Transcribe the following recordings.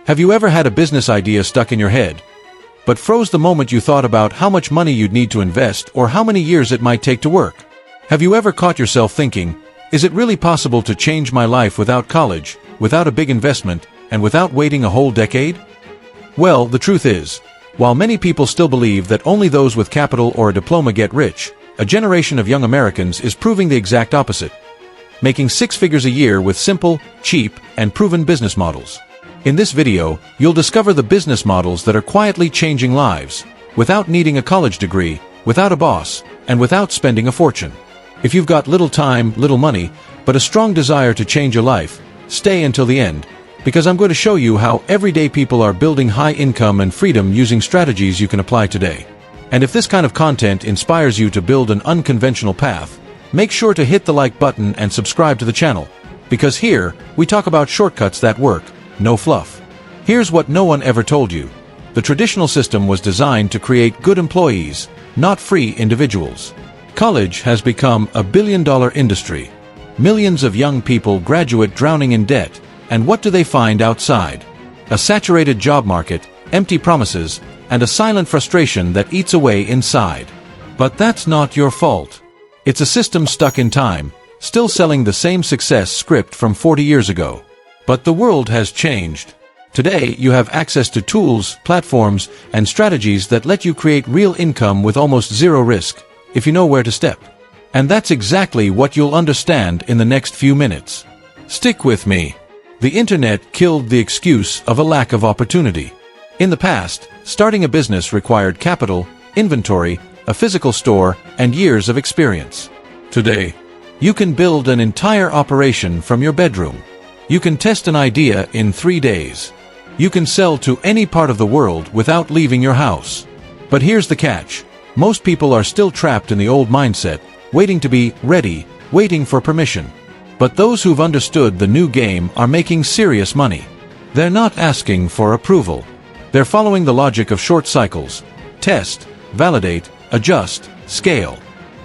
Have you ever had a business idea stuck in your head, but froze the moment you thought about how much money you'd need to invest or how many years it might take to work? Have you ever caught yourself thinking, is it really possible to change my life without college, without a big investment, and without waiting a whole decade? Well, the truth is, while many people still believe that only those with capital or a diploma get rich, a generation of young Americans is proving the exact opposite, making six figures a year with simple, cheap, and proven business models. In this video, you'll discover the business models that are quietly changing lives, without needing a college degree, without a boss, and without spending a fortune. If you've got little time, little money, but a strong desire to change your life, stay until the end, because I'm going to show you how everyday people are building high income and freedom using strategies you can apply today. And if this kind of content inspires you to build an unconventional path, make sure to hit the like button and subscribe to the channel, because here, we talk about shortcuts that work, no fluff. Here's what no one ever told you. The traditional system was designed to create good employees, not free individuals. College has become a billion-dollar industry. Millions of young people graduate drowning in debt, and what do they find outside? A saturated job market, empty promises, and a silent frustration that eats away inside. But that's not your fault. It's a system stuck in time, still selling the same success script from 40 years ago. But the world has changed. Today, you have access to tools, platforms, and strategies that let you create real income with almost zero risk, if you know where to step. And that's exactly what you'll understand in the next few minutes. Stick with me. The internet killed the excuse of a lack of opportunity. In the past, starting a business required capital, inventory, a physical store, and years of experience. Today, you can build an entire operation from your bedroom. You can test an idea in 3 days. You can sell to any part of the world without leaving your house. But here's the catch. Most people are still trapped in the old mindset, waiting to be ready, waiting for permission. But those who've understood the new game are making serious money. They're not asking for approval. They're following the logic of short cycles. Test, validate, adjust, scale.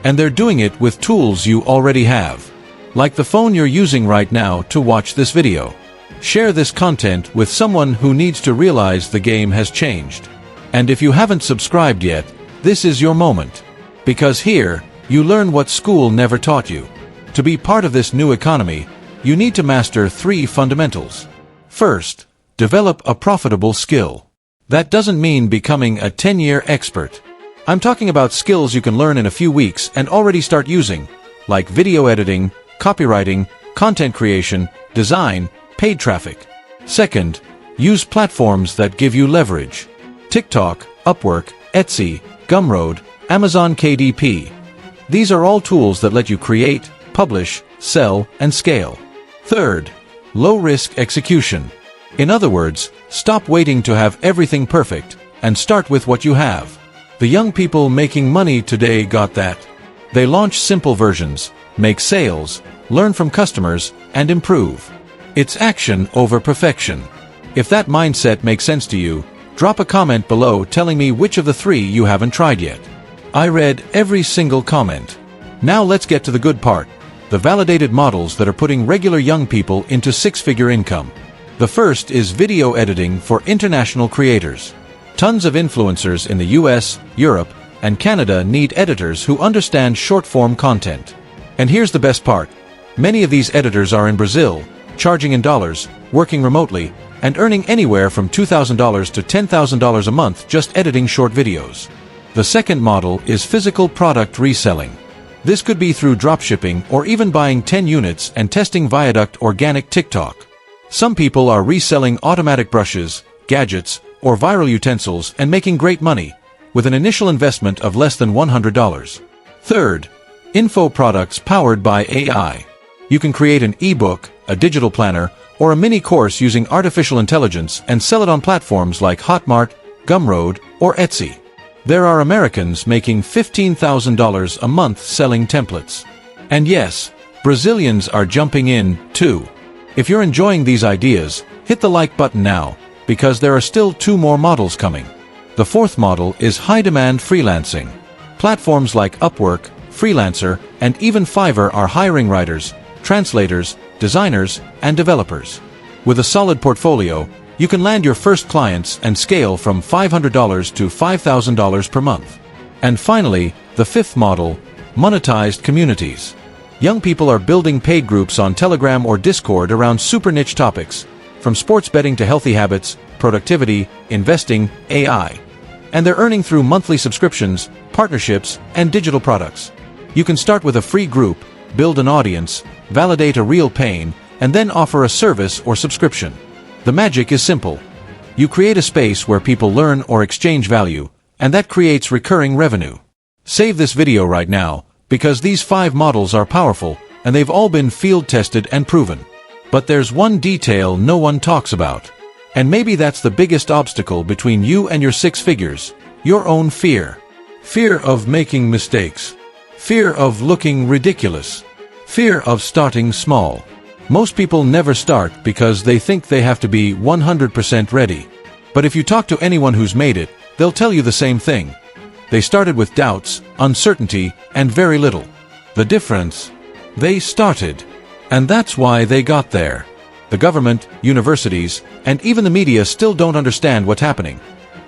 And they're doing it with tools you already have. Like the phone you're using right now to watch this video. Share this content with someone who needs to realize the game has changed. And if you haven't subscribed yet, this is your moment. Because here, you learn what school never taught you. To be part of this new economy, you need to master 3 fundamentals. First, develop a profitable skill. That doesn't mean becoming a 10-year expert. I'm talking about skills you can learn in a few weeks and already start using, like video editing, copywriting, content creation, design, paid traffic. Second, use platforms that give you leverage. TikTok, Upwork, Etsy, Gumroad, Amazon KDP. These are all tools that let you create, publish, sell, and scale. Third, low-risk execution. In other words, stop waiting to have everything perfect, and start with what you have. The young people making money today got that. They launch simple versions, make sales, learn from customers, and improve. It's action over perfection. If that mindset makes sense to you, drop a comment below telling me which of the 3 you haven't tried yet. I read every single comment. Now let's get to the good part. The validated models that are putting regular young people into 6-figure income. The first is video editing for international creators. Tons of influencers in the US, Europe, and Canada need editors who understand short-form content. And here's the best part. Many of these editors are in Brazil, charging in dollars, working remotely, and earning anywhere from $2,000 to $10,000 a month just editing short videos. The second model is physical product reselling. This could be through dropshipping or even buying 10 units and testing Viaduct Organic TikTok. Some people are reselling automatic brushes, gadgets, or viral utensils and making great money, with an initial investment of less than $100. Third, info products powered by AI. You can create an ebook, a digital planner, or a mini course using artificial intelligence and sell it on platforms like Hotmart, Gumroad, or Etsy. There are Americans making $15,000 a month selling templates. And yes, Brazilians are jumping in, too. If you're enjoying these ideas, hit the like button now, because there are still 2 more models coming. The fourth model is high-demand freelancing. Platforms like Upwork, Freelancer, and even Fiverr are hiring writers, translators, designers, and developers. With a solid portfolio, You can land your first clients and scale from $500 to $5,000 per month. And finally, the fifth model, monetized communities. Young people are building paid groups on Telegram or Discord around super niche topics, from sports betting to healthy habits, productivity, investing, AI. And they're earning through monthly subscriptions, partnerships, and digital products. You can start with a free group, build an audience, validate a real pain, and then offer a service or subscription. The magic is simple. You create a space where people learn or exchange value, and that creates recurring revenue. Save this video right now, because these 5 models are powerful, and they've all been field-tested and proven. But there's one detail no one talks about. And maybe that's the biggest obstacle between you and your 6 figures, your own fear. Fear of making mistakes. Fear of looking ridiculous. Fear of starting small. Most people never start because they think they have to be 100% ready. But if you talk to anyone who's made it, they'll tell you the same thing. They started with doubts, uncertainty, and very little. The difference? They started. And that's why they got there. The government, universities, and even the media still don't understand what's happening.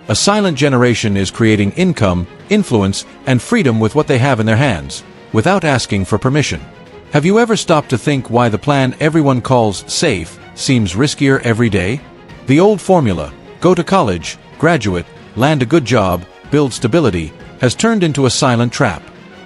A silent generation is creating income, influence, and freedom with what they have in their hands, without asking for permission. Have you ever stopped to think why the plan everyone calls safe seems riskier every day? The old formula, go to college, graduate, land a good job, build stability, has turned into a silent trap.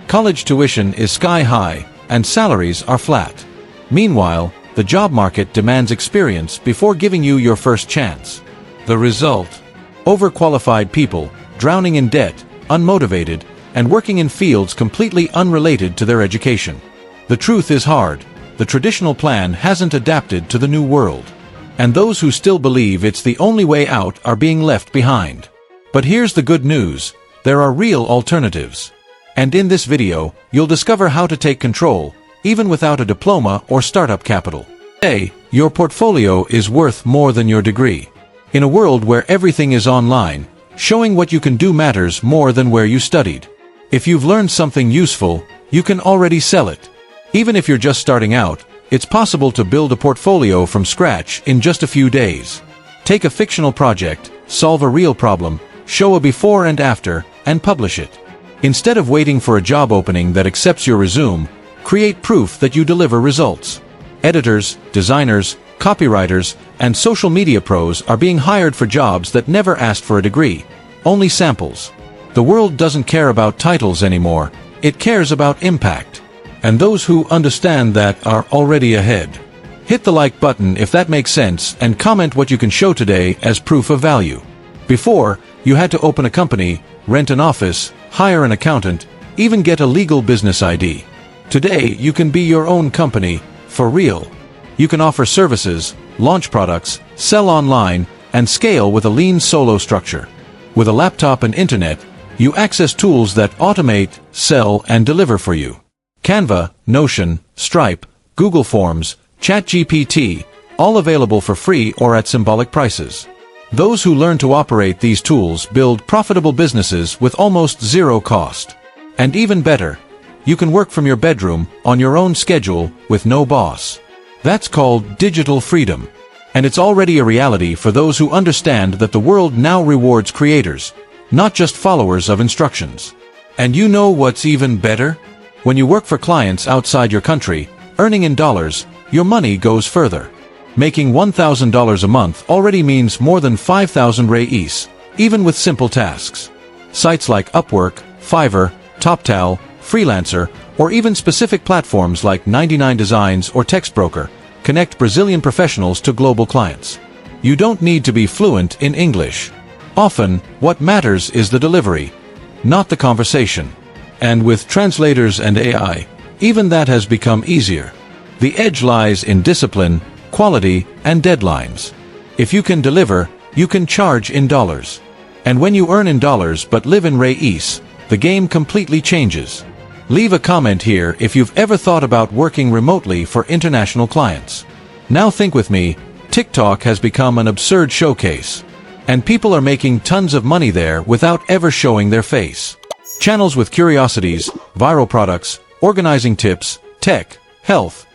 College tuition is sky high, and salaries are flat. Meanwhile, the job market demands experience before giving you your first chance. The result? Overqualified people, drowning in debt, unmotivated, and working in fields completely unrelated to their education. The truth is hard. The traditional plan hasn't adapted to the new world. And those who still believe it's the only way out are being left behind. But here's the good news. There are real alternatives. And in this video, you'll discover how to take control, even without a diploma or startup capital. Today, your portfolio is worth more than your degree. In a world where everything is online, showing what you can do matters more than where you studied. If you've learned something useful, you can already sell it. Even if you're just starting out, it's possible to build a portfolio from scratch in just a few days. Take a fictional project, solve a real problem, show a before and after, and publish it. Instead of waiting for a job opening that accepts your resume, create proof that you deliver results. Editors, designers, copywriters, and social media pros are being hired for jobs that never asked for a degree, only samples. The world doesn't care about titles anymore, it cares about impact. And those who understand that are already ahead. Hit the like button if that makes sense and comment what you can show today as proof of value. Before, you had to open a company, rent an office, hire an accountant, even get a legal business ID. Today, you can be your own company, for real. You can offer services, launch products, sell online, and scale with a lean solo structure. With a laptop and internet, you access tools that automate, sell, and deliver for you. Canva, Notion, Stripe, Google Forms, ChatGPT, all available for free or at symbolic prices. Those who learn to operate these tools build profitable businesses with almost zero cost. And even better, you can work from your bedroom, on your own schedule, with no boss. That's called digital freedom. And it's already a reality for those who understand that the world now rewards creators, not just followers of instructions. And you know what's even better? When you work for clients outside your country, earning in dollars, your money goes further. Making $1,000 a month already means more than 5,000 reais, even with simple tasks. Sites like Upwork, Fiverr, TopTal, Freelancer, or even specific platforms like 99 Designs or Textbroker connect Brazilian professionals to global clients. You don't need to be fluent in English. Often, what matters is the delivery, not the conversation. And with translators and AI, even that has become easier. The edge lies in discipline, quality, and deadlines. If you can deliver, you can charge in dollars. And when you earn in dollars but live in reais, the game completely changes. Leave a comment here if you've ever thought about working remotely for international clients. Now think with me, TikTok has become an absurd showcase. And people are making tons of money there without ever showing their face. Channels with curiosities, viral products, organizing tips, tech, health,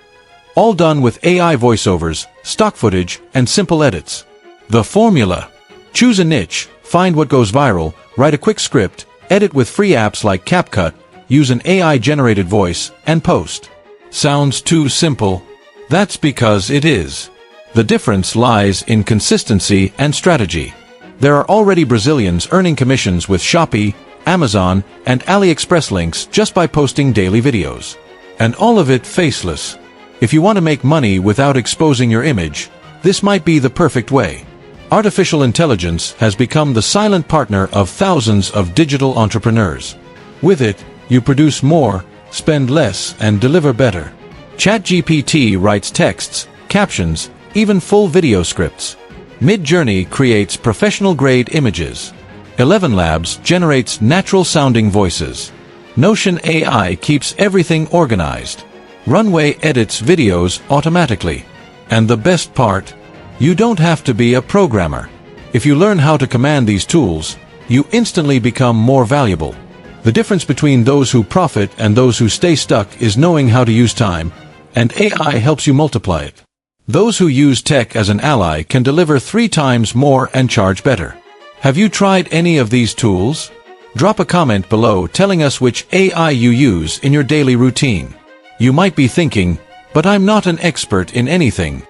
all done with AI voiceovers, stock footage, and simple edits. The formula. Choose a niche, find what goes viral, write a quick script, edit with free apps like CapCut, use an AI-generated voice, and post. Sounds too simple? That's because it is. The difference lies in consistency and strategy. There are already Brazilians earning commissions with Shopee, Amazon, and AliExpress links just by posting daily videos. And all of it faceless. If you want to make money without exposing your image, this might be the perfect way. Artificial intelligence has become the silent partner of thousands of digital entrepreneurs. With it, you produce more, spend less, and deliver better. ChatGPT writes texts, captions, even full video scripts. Midjourney creates professional-grade images. 11 Labs generates natural-sounding voices. Notion AI keeps everything organized. Runway edits videos automatically. And the best part? You don't have to be a programmer. If you learn how to command these tools, you instantly become more valuable. The difference between those who profit and those who stay stuck is knowing how to use time, and AI helps you multiply it. Those who use tech as an ally can deliver 3 times more and charge better. Have you tried any of these tools? Drop a comment below telling us which AI you use in your daily routine. You might be thinking, but I'm not an expert in anything.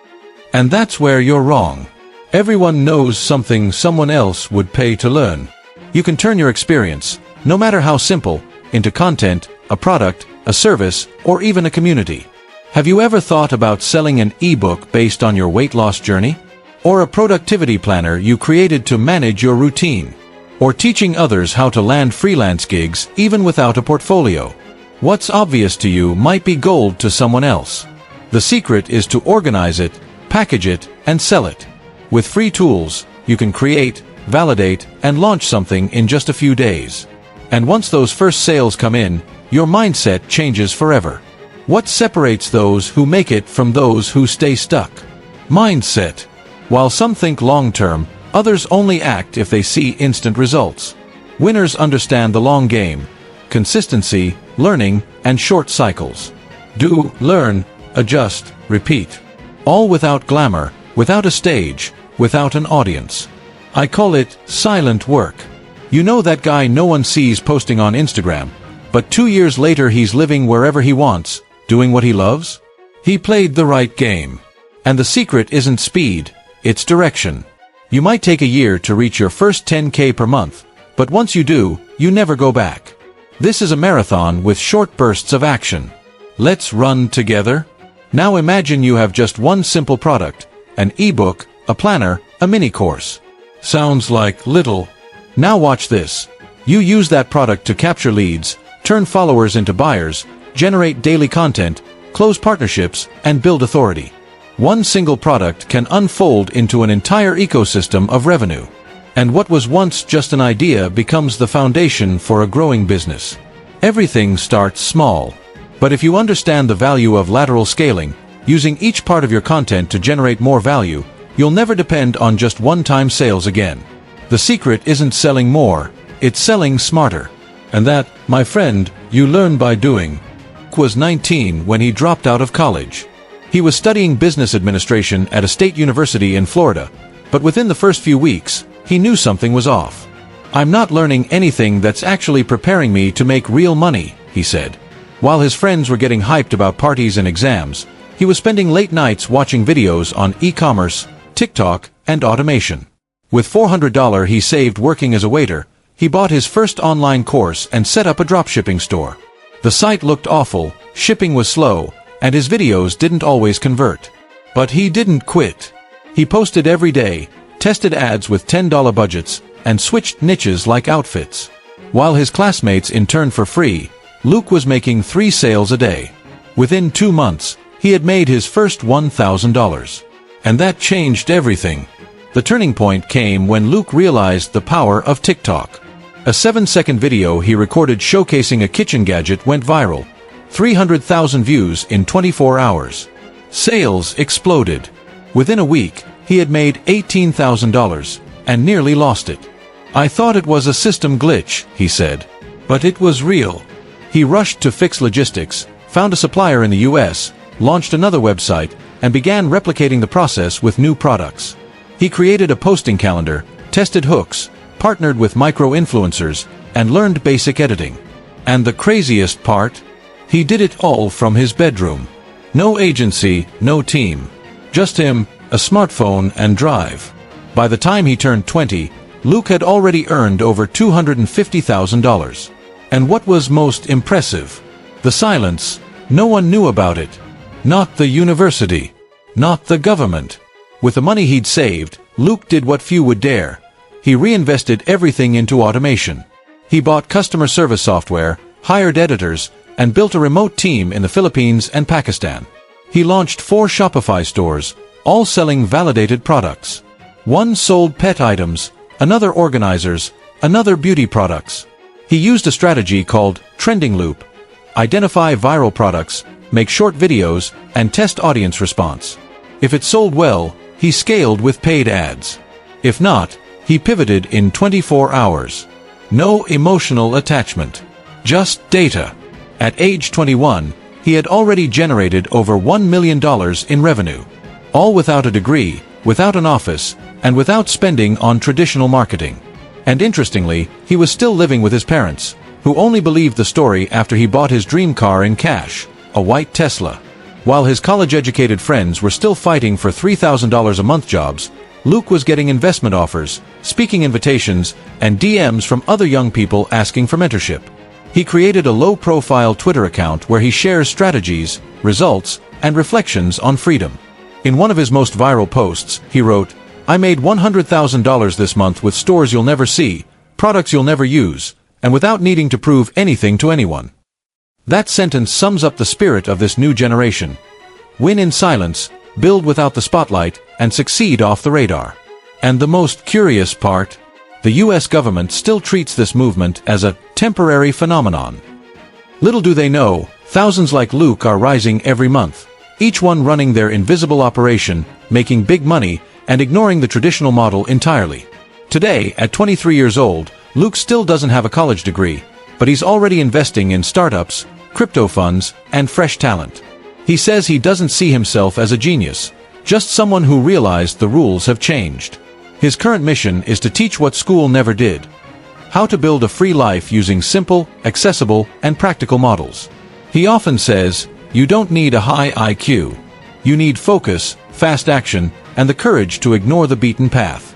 And that's where you're wrong. Everyone knows something someone else would pay to learn. You can turn your experience, no matter how simple, into content, a product, a service, or even a community. Have you ever thought about selling an ebook based on your weight loss journey? Or a productivity planner you created to manage your routine? Or teaching others how to land freelance gigs even without a portfolio? What's obvious to you might be gold to someone else. The secret is to organize it, package it, and sell it. With free tools, you can create, validate, and launch something in just a few days. And once those first sales come in, your mindset changes forever. What separates those who make it from those who stay stuck? Mindset. While some think long-term, others only act if they see instant results. Winners understand the long game, consistency, learning, and short cycles. Do, learn, adjust, repeat. All without glamour, without a stage, without an audience. I call it silent work. You know that guy no one sees posting on Instagram, but 2 years later he's living wherever he wants, doing what he loves? He played the right game. And the secret isn't speed, it's direction. You might take a year to reach your first 10K per month, but once you do, you never go back. This is a marathon with short bursts of action. Let's run together. Now imagine you have just one simple product, an ebook, a planner, a mini course. Sounds like little. Now watch this. You use that product to capture leads, turn followers into buyers, generate daily content, close partnerships, and build authority. One single product can unfold into an entire ecosystem of revenue. And what was once just an idea becomes the foundation for a growing business. Everything starts small. But if you understand the value of lateral scaling, using each part of your content to generate more value, you'll never depend on just one-time sales again. The secret isn't selling more, it's selling smarter. And that, my friend, you learn by doing. Was 19 when he dropped out of college. He was studying business administration at a state university in Florida, but within the first few weeks, he knew something was off. I'm not learning anything that's actually preparing me to make real money, he said. While his friends were getting hyped about parties and exams, he was spending late nights watching videos on e-commerce, TikTok, and automation. With $400 he saved working as a waiter, he bought his first online course and set up a dropshipping store. The site looked awful, shipping was slow, and his videos didn't always convert. But he didn't quit. He posted every day, tested ads with $10 budgets, and switched niches like outfits. While his classmates interned for free, Luke was making 3 sales a day. Within 2 months, he had made his first $1,000. And that changed everything. The turning point came when Luke realized the power of TikTok. A 7-second video he recorded showcasing a kitchen gadget went viral. 300,000 views in 24 hours. Sales exploded. Within a week, he had made $18,000 and nearly lost it. I thought it was a system glitch, he said. But it was real. He rushed to fix logistics, found a supplier in the US, launched another website, and began replicating the process with new products. He created a posting calendar, tested hooks, partnered with micro-influencers, and learned basic editing. And the craziest part? He did it all from his bedroom. No agency, no team. Just him, a smartphone, and drive. By the time he turned 20, Luke had already earned over $250,000. And what was most impressive? The silence. No one knew about it. Not the university. Not the government. With the money he'd saved, Luke did what few would dare. He reinvested everything into automation. He bought customer service software, hired editors, and built a remote team in the Philippines and Pakistan. He launched 4 Shopify stores, all selling validated products. One sold pet items, another organizers, another beauty products. He used a strategy called trending loop. Identify viral products, make short videos, and test audience response. If it sold well, he scaled with paid ads. If not, he pivoted in 24 hours. No emotional attachment. Just data. At age 21, he had already generated over $1 million in revenue. All without a degree, without an office, and without spending on traditional marketing. And interestingly, he was still living with his parents, who only believed the story after he bought his dream car in cash, a white Tesla. While his college-educated friends were still fighting for $3,000 a month jobs, Luke was getting investment offers, speaking invitations, and DMs from other young people asking for mentorship. He created a low-profile Twitter account where he shares strategies, results, and reflections on freedom. In one of his most viral posts, he wrote, "I made $100,000 this month with stores you'll never see, products you'll never use, and without needing to prove anything to anyone." That sentence sums up the spirit of this new generation. Win in silence, build without the spotlight, and succeed off the radar. And the most curious part? The US government still treats this movement as a temporary phenomenon. Little do they know, thousands like Luke are rising every month, each one running their invisible operation, making big money, and ignoring the traditional model entirely. Today, at 23 years old, Luke still doesn't have a college degree, but he's already investing in startups, crypto funds, and fresh talent. He says he doesn't see himself as a genius, just someone who realized the rules have changed. His current mission is to teach what school never did: how to build a free life using simple, accessible, and practical models. He often says, you don't need a high IQ. You need focus, fast action, and the courage to ignore the beaten path.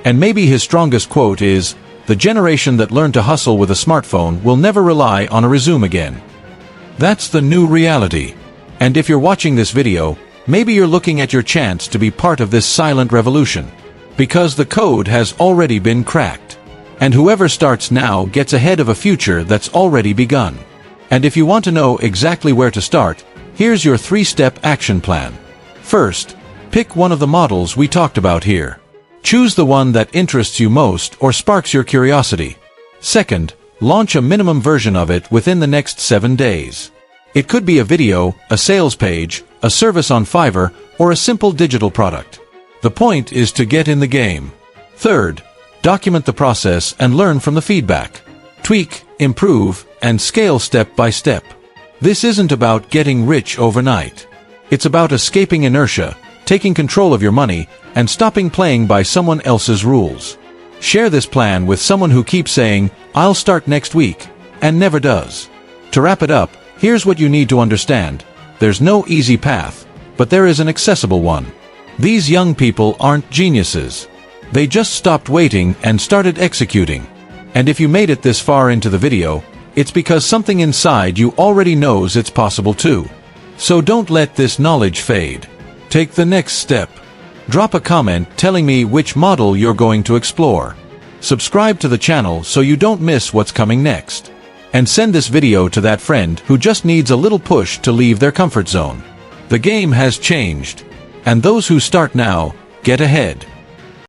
And maybe his strongest quote is, "The generation that learned to hustle with a smartphone will never rely on a resume again." That's the new reality. And if you're watching this video, maybe you're looking at your chance to be part of this silent revolution. Because the code has already been cracked. And whoever starts now gets ahead of a future that's already begun. And if you want to know exactly where to start, here's your 3-step action plan. First, pick one of the models we talked about here. Choose the one that interests you most or sparks your curiosity. Second, launch a minimum version of it within the next 7 days. It could be a video, a sales page, a service on Fiverr, or a simple digital product. The point is to get in the game. Third, document the process and learn from the feedback. Tweak, improve, and scale step by step. This isn't about getting rich overnight. It's about escaping inertia, taking control of your money, and stopping playing by someone else's rules. Share this plan with someone who keeps saying, "I'll start next week," and never does. To wrap it up, here's what you need to understand. There's no easy path, but there is an accessible one. These young people aren't geniuses. They just stopped waiting and started executing. And if you made it this far into the video, it's because something inside you already knows it's possible too. So don't let this knowledge fade. Take the next step. Drop a comment telling me which model you're going to explore. Subscribe to the channel so you don't miss what's coming next. And send this video to that friend who just needs a little push to leave their comfort zone. The game has changed. And those who start now, get ahead.